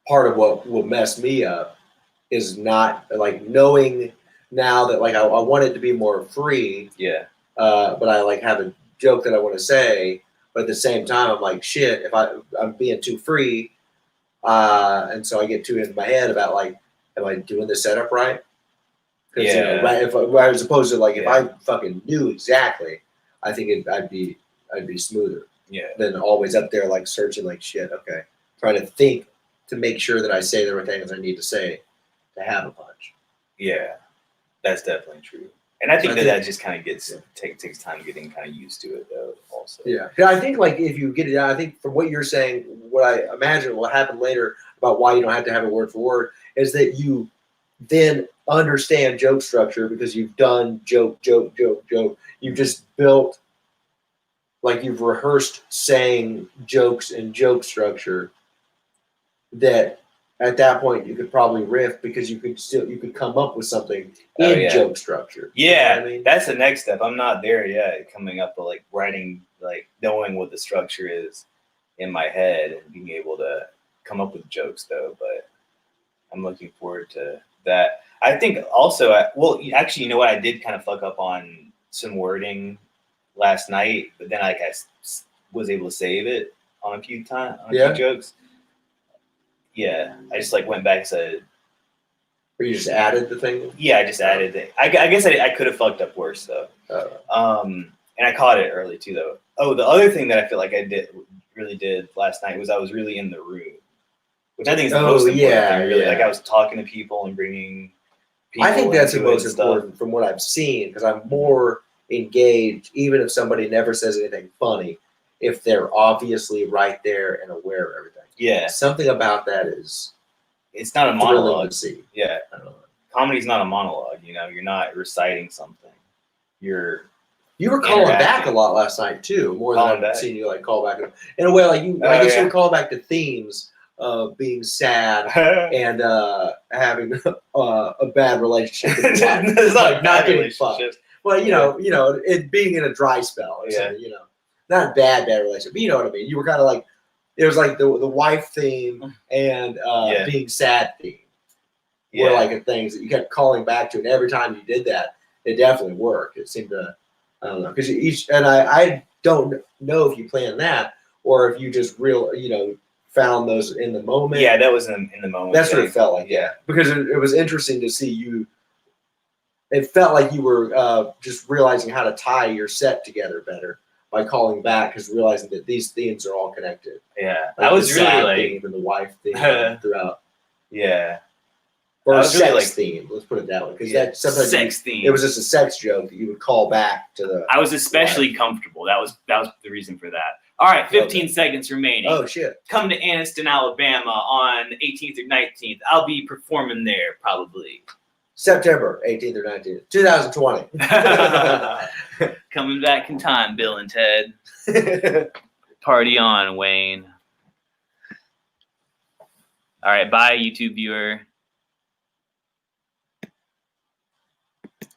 part of what will mess me up is not like knowing now that like I want it to be more free. Yeah. But I like have a joke that I want to say, but at the same time I'm like, shit, if I'm being too free, and so I get too into my head about like, am I doing the setup right? Because right, if as opposed to like if I fucking knew exactly, I think I'd be smoother. Yeah. Than always up there like searching like shit. Okay, trying to think to make sure that I say the right things I need to say to have a punch. Yeah, that's definitely true. And I think that just kind of takes time getting kind of used to it though. Also. Yeah, I think like if you get it out, I think from what you're saying, what I imagine will happen later about why you don't have to have it word for word is that you then understand joke structure because you've done joke. You've just built, like you've rehearsed saying jokes and joke structure that at that point you could probably riff because you could come up with something in joke structure. Yeah, you know what I mean? That's the next step. I'm not there yet, coming up with like writing, like knowing what the structure is in my head and being able to come up with jokes though. But I'm looking forward to that. I think also, actually, you know what? I did kind of fuck up on some wording last night, but then I was able to save it on a few jokes. Yeah, I just like went back and said. Or you just added the thing? Yeah, I just added it. I guess I could have fucked up worse though. And I caught it early too though. Oh, the other thing that I feel like I really did last night was I was really in the room, which I think is the most important thing. Really, like I was talking to people and bringing. I think that's the most important from what I've seen because I'm more engaged, even if somebody never says anything funny, if they're obviously right there and aware of everything. Yeah, something about that is. It's not a monologue. To see. Yeah, comedy's not a monologue. You're not reciting something. You were calling back a lot last night too, more than I've seen you like call back in a way. Like you, I guess you were calling back to themes of being sad and having a bad relationship. It's not getting fucked. Well, it being in a dry spell or something. Not bad relationship, but you know what I mean. You were kind of like. It was like the wife theme and being sad theme were like things that you kept calling back to, and every time you did that, it definitely worked. It seemed to, I don't know, because I don't know if you planned that or if you just found those in the moment. Yeah, that was in the moment. That's what it felt like. Yeah, because it was interesting to see you. It felt like you were just realizing how to tie your set together better. By calling back, because realizing that these themes are all connected. Yeah, like I was the really like theme and the wife theme throughout. Yeah, or a sex theme. Let's put it that way, because that sometimes sex theme. It was just a sex joke that you would call back to the. I was especially comfortable. That was the reason for that. All right, 15 seconds remaining. Oh shit! Come to Anniston, Alabama on 18th or 19th. I'll be performing there probably. September 18th or 19th, 2020. Coming back in time, Bill and Ted. Party on, Wayne. All right, bye, YouTube viewer.